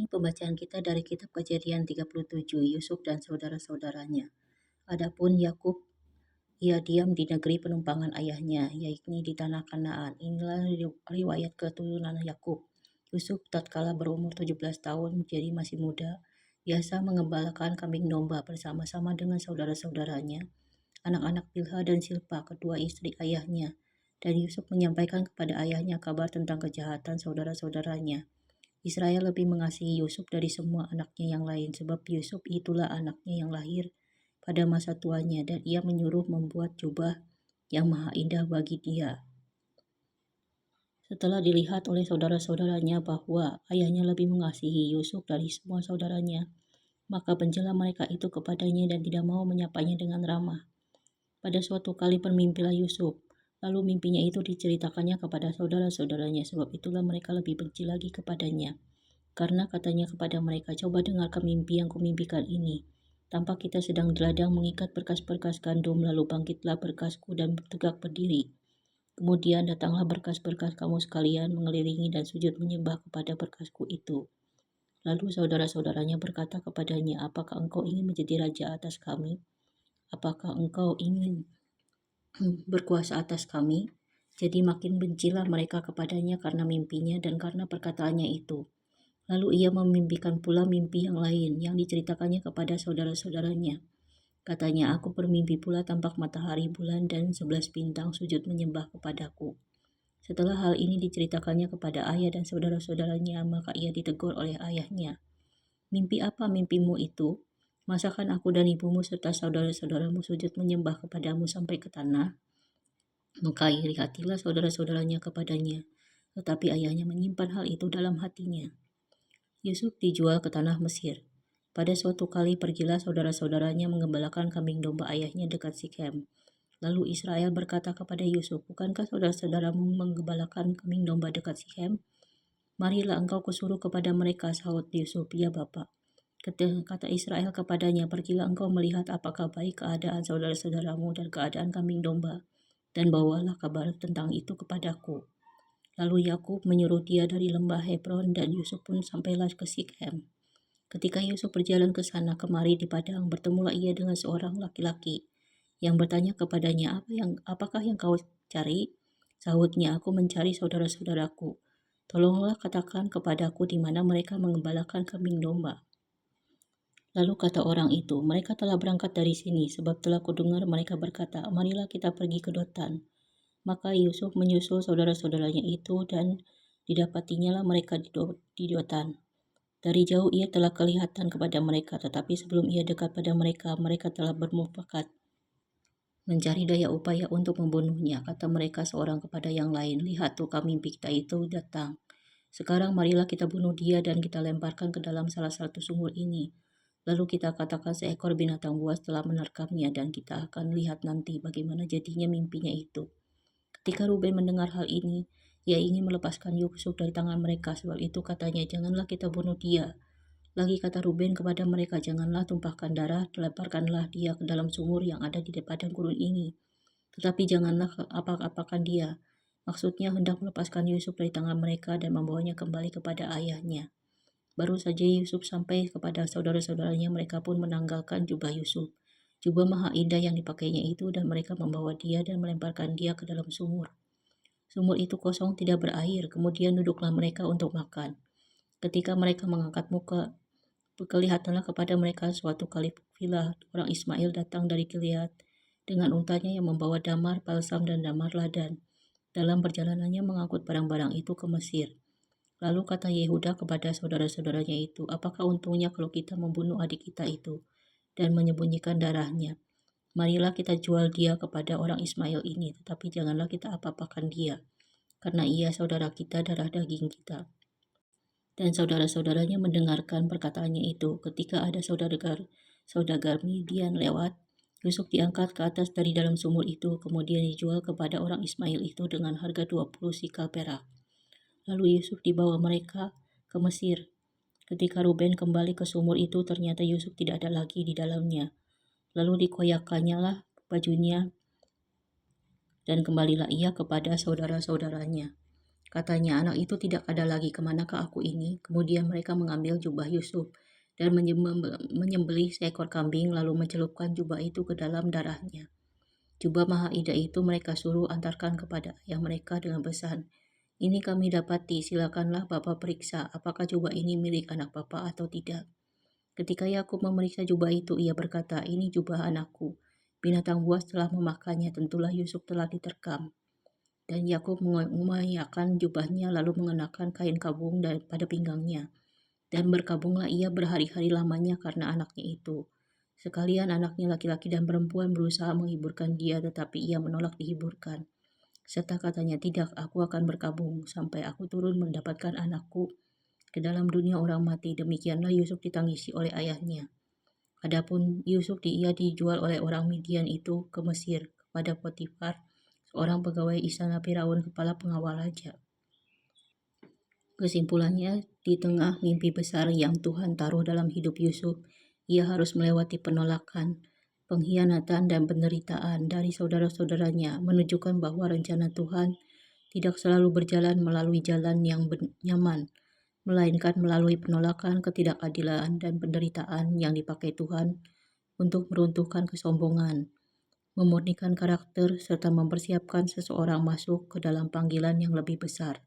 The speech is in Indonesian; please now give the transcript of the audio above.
Ini pembacaan kita dari kitab Kejadian 37, Yusuf dan saudara-saudaranya. Adapun Yakub, ia diam di negeri penumpangan ayahnya, yakni di tanah Kanaan. Inilah riwayat keturunan Yakub. Yusuf tatkala berumur 17 tahun, jadi masih muda, biasa mengembalakan kambing domba bersama-sama dengan saudara-saudaranya, anak-anak Bilha dan Silpa, kedua istri ayahnya. Dan Yusuf menyampaikan kepada ayahnya kabar tentang kejahatan saudara-saudaranya. Israel lebih mengasihi Yusuf dari semua anaknya yang lain, sebab Yusuf itulah anaknya yang lahir pada masa tuanya, dan ia menyuruh membuat jubah yang maha indah bagi dia. Setelah dilihat oleh saudara-saudaranya bahwa ayahnya lebih mengasihi Yusuf dari semua saudaranya, maka bencela mereka itu kepadanya dan tidak mau menyapanya dengan ramah. Pada suatu kali bermimpilah Yusuf, lalu mimpinya itu diceritakannya kepada saudara-saudaranya, sebab itulah mereka lebih benci lagi kepadanya. Karena katanya kepada mereka, coba dengarkan mimpi yang kumimpikan ini. Tampak kita sedang di ladang mengikat berkas-berkas gandum, lalu bangkitlah berkasku dan tegak berdiri. Kemudian datanglah berkas-berkas kamu sekalian mengelilingi dan sujud menyembah kepada berkasku itu. Lalu saudara-saudaranya berkata kepadanya, apakah engkau ingin menjadi raja atas kami? Apakah engkau ingin berkuasa atas kami? Jadi makin bencilah mereka kepadanya karena mimpinya dan karena perkataannya itu. Lalu ia memimpikan pula mimpi yang lain yang diceritakannya kepada saudara-saudaranya. Katanya, aku bermimpi pula tampak matahari, bulan, dan 11 bintang sujud menyembah kepadaku. Setelah hal ini diceritakannya kepada ayah dan saudara-saudaranya, maka ia ditegur oleh ayahnya. Mimpi apa mimpimu itu? Masakan aku dan ibumu serta saudara-saudaramu sujud menyembah kepadamu sampai ke tanah? Maka iri hatilah saudara-saudaranya kepadanya, tetapi ayahnya menyimpan hal itu dalam hatinya. Yusuf dijual ke tanah Mesir. Pada suatu kali pergilah saudara-saudaranya mengembalakan kambing domba ayahnya dekat Sikem. Lalu Israel berkata kepada Yusuf, bukankah saudara-saudaramu menggembalakan kambing domba dekat Sikem? Marilah engkau kusuruh kepada mereka, sahut Yusuf, ya Bapak. Kata Israel kepadanya, pergilah engkau melihat apakah baik keadaan saudara-saudaramu dan keadaan kambing domba, dan bawalah kabar tentang itu kepadaku. Lalu Yakub menyuruh dia dari lembah Hebron dan Yusuf pun sampailah ke Sikem. Ketika Yusuf berjalan ke sana kemari di padang, bertemulah ia dengan seorang laki-laki yang bertanya kepadanya, apakah yang kau cari? Sahutnya, aku mencari saudara-saudaraku. Tolonglah katakan kepadaku di mana mereka mengembalakan kambing domba. Lalu kata orang itu, mereka telah berangkat dari sini, sebab telah kudengar mereka berkata, marilah kita pergi ke Dotan. Maka Yusuf menyusul saudara-saudaranya itu dan didapatinya lah mereka di Dotan. Dari jauh ia telah kelihatan kepada mereka, tetapi sebelum ia dekat pada mereka, mereka telah bermufakat mencari daya upaya untuk membunuhnya. Kata mereka seorang kepada yang lain, lihat tuh mimpi kita itu datang. Sekarang marilah kita bunuh dia dan kita lemparkan ke dalam salah satu sumur ini. Lalu kita katakan seekor binatang buas telah menerkamnya dan kita akan lihat nanti bagaimana jadinya mimpinya itu. Ketika Ruben mendengar hal ini, ia ingin melepaskan Yusuf dari tangan mereka, sebab itu katanya, janganlah kita bunuh dia. Lagi kata Ruben kepada mereka, janganlah tumpahkan darah, lemparkanlah dia ke dalam sumur yang ada di padang gurun ini. Tetapi janganlah apa-apakan dia. Maksudnya hendak melepaskan Yusuf dari tangan mereka dan membawanya kembali kepada ayahnya. Baru saja Yusuf sampai kepada saudara-saudaranya, mereka pun menanggalkan jubah Yusuf. Jubah maha indah yang dipakainya itu, dan mereka membawa dia dan melemparkan dia ke dalam sumur. Sumur itu kosong tidak berair, kemudian duduklah mereka untuk makan. Ketika mereka mengangkat muka, kelihatanlah kepada mereka suatu kafilah orang Ismail datang dari Gilead dengan untanya yang membawa damar, balsam, dan damar ladan. Dalam perjalanannya mengangkut barang-barang itu ke Mesir. Lalu kata Yehuda kepada saudara-saudaranya itu, apakah untungnya kalau kita membunuh adik kita itu dan menyembunyikan darahnya? Marilah kita jual dia kepada orang Ismail ini, tetapi janganlah kita apa-apakan dia, karena ia saudara kita, darah daging kita. Dan saudara-saudaranya mendengarkan perkataannya itu. Ketika ada saudagar Midian lewat, Yusuf diangkat ke atas dari dalam sumur itu, kemudian dijual kepada orang Ismail itu dengan harga 20 sikal perak. Lalu Yusuf dibawa mereka ke Mesir. Ketika Ruben kembali ke sumur itu, ternyata Yusuf tidak ada lagi di dalamnya. Lalu dikoyakkannya lah bajunya, dan kembalilah ia kepada saudara-saudaranya. Katanya, anak itu tidak ada lagi, kemanakah aku ini? Kemudian mereka mengambil jubah Yusuf dan menyembelih seekor kambing, lalu mencelupkan jubah itu ke dalam darahnya. Jubah Maha Indah itu mereka suruh antarkan kepada ayah mereka dengan pesan, ini kami dapati, silakanlah Bapak periksa apakah jubah ini milik anak Bapak atau tidak. Ketika Yakub memeriksa jubah itu, ia berkata, ini jubah anakku. Binatang buas telah memakannya, tentulah Yusuf telah diterkam. Dan Yakub mengenakan jubahnya lalu mengenakan kain kabung pada pinggangnya. Dan berkabunglah ia berhari-hari lamanya karena anaknya itu. Sekalian anaknya laki-laki dan perempuan berusaha menghiburkan dia, tetapi ia menolak dihiburkan. Serta katanya, tidak, aku akan berkabung sampai aku turun mendapatkan anakku ke dalam dunia orang mati. Demikianlah Yusuf ditangisi oleh ayahnya. Adapun Yusuf ia dijual oleh orang Midian itu ke Mesir kepada Potifar, seorang pegawai istana Firaun, kepala pengawal raja. Kesimpulannya, di tengah mimpi besar yang Tuhan taruh dalam hidup Yusuf, ia harus melewati penolakan, pengkhianatan, dan penderitaan dari saudara-saudaranya, menunjukkan bahwa rencana Tuhan tidak selalu berjalan melalui jalan yang nyaman, melainkan melalui penolakan, ketidakadilan, dan penderitaan yang dipakai Tuhan untuk meruntuhkan kesombongan, memurnikan karakter, serta mempersiapkan seseorang masuk ke dalam panggilan yang lebih besar.